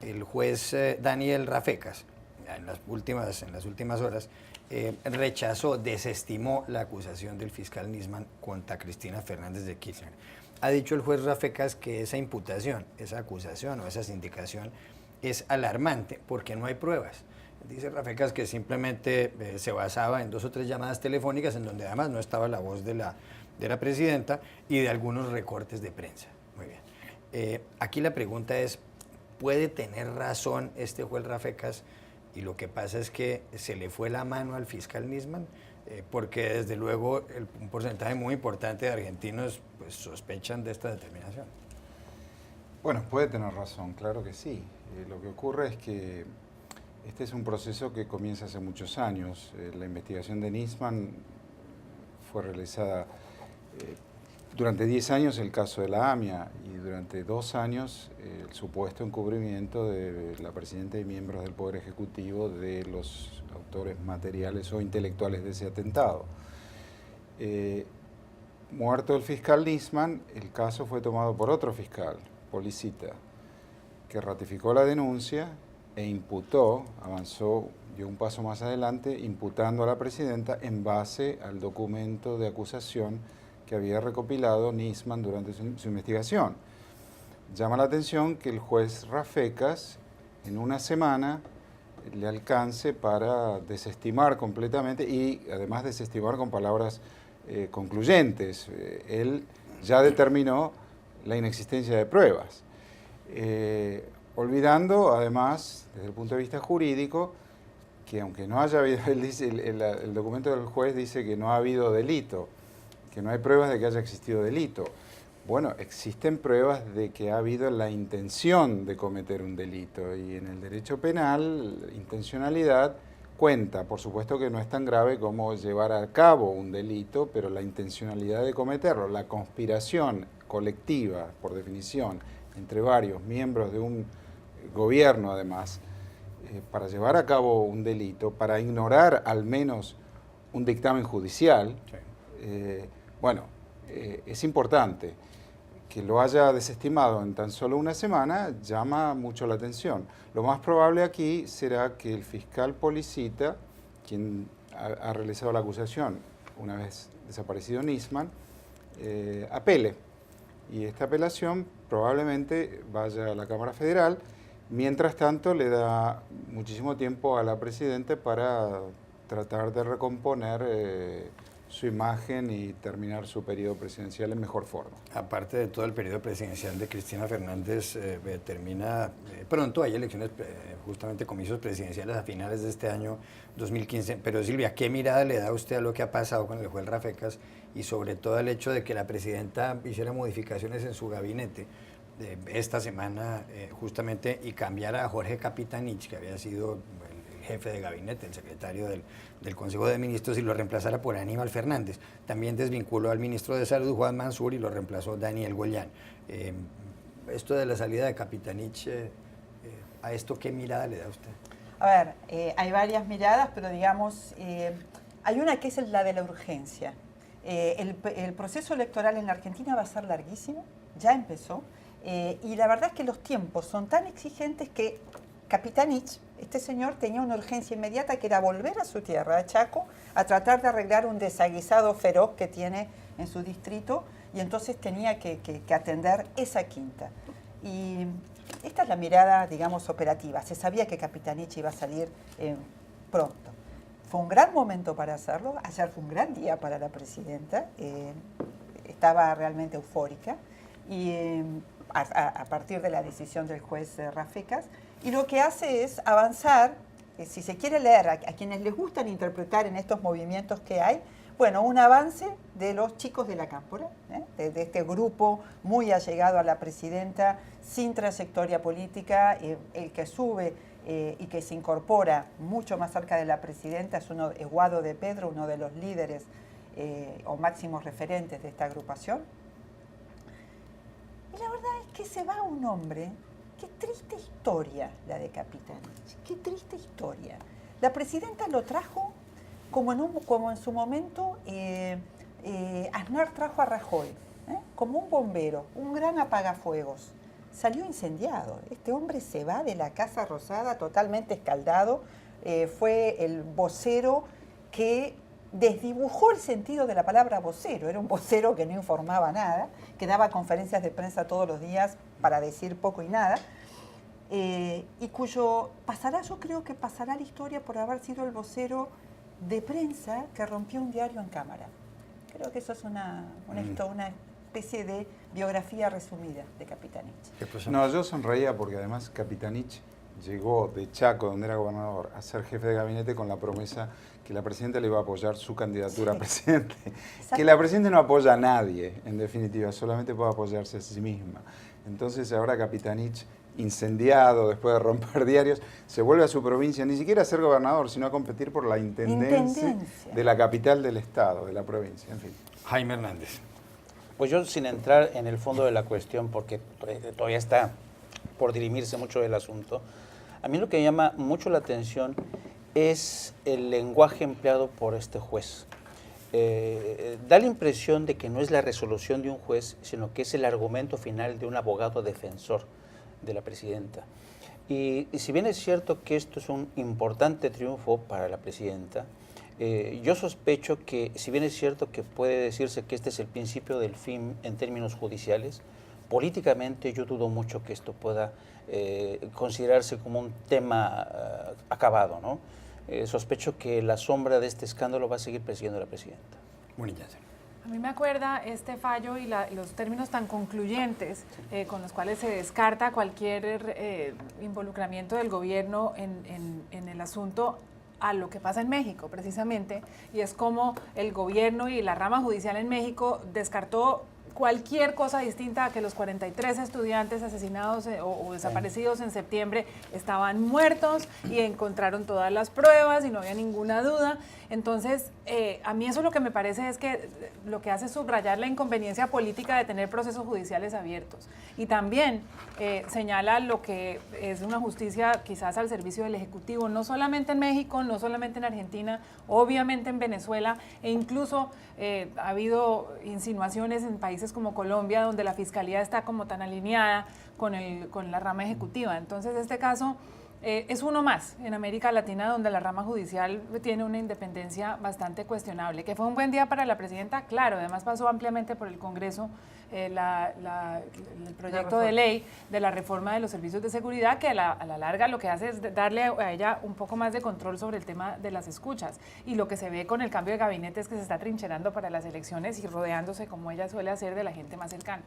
El juez Daniel Rafecas, en las últimas horas, rechazó, desestimó la acusación del fiscal Nisman contra Cristina Fernández de Kirchner. Ha dicho el juez Rafecas que esa imputación, esa acusación o esa sindicación es alarmante porque no hay pruebas. Dice Rafecas que simplemente se basaba en 2 o 3 llamadas telefónicas en donde además no estaba la voz de la presidenta y de algunos recortes de prensa. Muy bien. Aquí la pregunta es, ¿puede tener razón este juez Rafecas? Y lo que pasa es que se le fue la mano al fiscal Nisman, porque desde luego un porcentaje muy importante de argentinos pues, sospechan de esta determinación. Bueno, puede tener razón, claro que sí. Lo que ocurre es que este es un proceso que comienza hace muchos años. La investigación de Nisman fue realizada durante 10 años el caso de la AMIA y durante 2 años el supuesto encubrimiento de la presidenta y miembros del Poder Ejecutivo de los autores materiales o intelectuales de ese atentado. Muerto el fiscal Nisman, el caso fue tomado por otro fiscal, Policita, que ratificó la denuncia e imputó, avanzó, dio un paso más adelante, imputando a la presidenta en base al documento de acusación que había recopilado Nisman durante su investigación. Llama la atención que el juez Rafecas en una semana le alcance para desestimar completamente y además desestimar con palabras concluyentes. Él ya determinó la inexistencia de pruebas. Olvidando además, desde el punto de vista jurídico, que aunque no haya habido, el documento del juez dice que no ha habido delito, que no hay pruebas de que haya existido delito. Bueno, existen pruebas de que ha habido la intención de cometer un delito y en el derecho penal, intencionalidad cuenta. Por supuesto que no es tan grave como llevar a cabo un delito, pero la intencionalidad de cometerlo, la conspiración colectiva, por definición, entre varios miembros de un gobierno además, para llevar a cabo un delito, para ignorar al menos un dictamen judicial, sí. Bueno, es importante. Que lo haya desestimado en tan solo una semana llama mucho la atención. Lo más probable aquí será que el fiscal Policita, quien ha realizado la acusación una vez desaparecido Nisman, apele. Y esta apelación probablemente vaya a la Cámara Federal. Mientras tanto, le da muchísimo tiempo a la presidenta para tratar de recomponer su imagen y terminar su periodo presidencial en mejor forma. Aparte de todo el periodo presidencial de Cristina Fernández, termina pronto, hay elecciones, justamente comicios presidenciales a finales de este año 2015, pero Silvia, ¿qué mirada le da usted a lo que ha pasado con el juez Rafecas y sobre todo al hecho de que la presidenta hiciera modificaciones en su gabinete esta semana justamente y cambiara a Jorge Capitanich, que había sido el jefe de gabinete, el secretario del Consejo de Ministros, y lo reemplazara por Aníbal Fernández? También desvinculó al ministro de Salud, Juan Mansur, y lo reemplazó Daniel Goyán. Esto de la salida de Capitanich, ¿a esto qué mirada le da usted? A ver, hay varias miradas, pero digamos, hay una que es la de la urgencia. El proceso electoral en la Argentina va a ser larguísimo, ya empezó, y la verdad es que los tiempos son tan exigentes que Capitanich, este señor, tenía una urgencia inmediata que era volver a su tierra, a Chaco, a tratar de arreglar un desaguisado feroz que tiene en su distrito, y entonces tenía que atender esa quinta. Y esta es la mirada, digamos, operativa. Se sabía que Capitanich iba a salir pronto. Fue un gran momento para hacerlo. Ayer fue un gran día para la presidenta. Estaba realmente eufórica. Y a partir de la decisión del juez Rafecas, y lo que hace es avanzar, si se quiere leer a quienes les gustan interpretar en estos movimientos que hay, bueno, un avance de los chicos de la Cámpora, de este grupo muy allegado a la presidenta, sin trayectoria política, el que sube y que se incorpora mucho más cerca de la presidenta es Guado de Pedro, uno de los líderes o máximos referentes de esta agrupación. Y la verdad es que se va un hombre. Qué triste historia la de Capitanich, qué triste historia. La presidenta lo trajo como en su momento Aznar trajo a Rajoy, como un bombero, un gran apagafuegos. salió incendiado. Este hombre se va de la Casa Rosada totalmente escaldado. Fue el vocero que desdibujó el sentido de la palabra vocero. Era un vocero que no informaba nada, que daba conferencias de prensa todos los días para decir poco y nada, y cuyo pasará, yo creo que pasará la historia por haber sido el vocero de prensa que rompió un diario en cámara. Creo que eso es una especie de biografía resumida de Capitanich. No, yo sonreía porque además Capitanich llegó de Chaco, donde era gobernador, a ser jefe de gabinete con la promesa que la presidenta le iba a apoyar su candidatura a presidente. Que la presidenta no apoya a nadie, en definitiva, solamente puede apoyarse a sí misma. Entonces ahora Capitanich, incendiado después de romper diarios, se vuelve a su provincia, ni siquiera a ser gobernador, sino a competir por la intendencia de la capital del estado, de la provincia, en fin. Jaime Hernández. Pues yo, sin entrar en el fondo de la cuestión, porque todavía está por dirimirse mucho el asunto, a mí lo que llama mucho la atención es el lenguaje empleado por este juez. Da la impresión de que no es la resolución de un juez, sino que es el argumento final de un abogado defensor de la presidenta. Y si bien es cierto que esto es un importante triunfo para la presidenta, yo sospecho que, si bien es cierto que puede decirse que este es el principio del fin en términos judiciales, políticamente yo dudo mucho que esto pueda considerarse como un tema acabado, ¿no? Sospecho que la sombra de este escándalo va a seguir persiguiendo a la presidenta. A mí me acuerda este fallo y los términos tan concluyentes con los cuales se descarta cualquier involucramiento del gobierno en el asunto a lo que pasa en México, precisamente, y es como el gobierno y la rama judicial en México descartó cualquier cosa distinta a que los 43 estudiantes asesinados o desaparecidos en septiembre estaban muertos y encontraron todas las pruebas y no había ninguna duda. Entonces, a mí eso lo que me parece es que lo que hace es subrayar la inconveniencia política de tener procesos judiciales abiertos. Y también señala lo que es una justicia quizás al servicio del Ejecutivo, no solamente en México, no solamente en Argentina, obviamente en Venezuela, e incluso ha habido insinuaciones en países como Colombia, donde la Fiscalía está como tan alineada con la rama ejecutiva. Entonces, este caso es uno más en América Latina donde la rama judicial tiene una independencia bastante cuestionable. Que fue un buen día para la presidenta, claro, además pasó ampliamente por el Congreso el proyecto de ley de la reforma de los servicios de seguridad, que a la larga lo que hace es darle a ella un poco más de control sobre el tema de las escuchas. Y lo que se ve con el cambio de gabinete es que se está trincherando para las elecciones y rodeándose, como ella suele hacer, de la gente más cercana.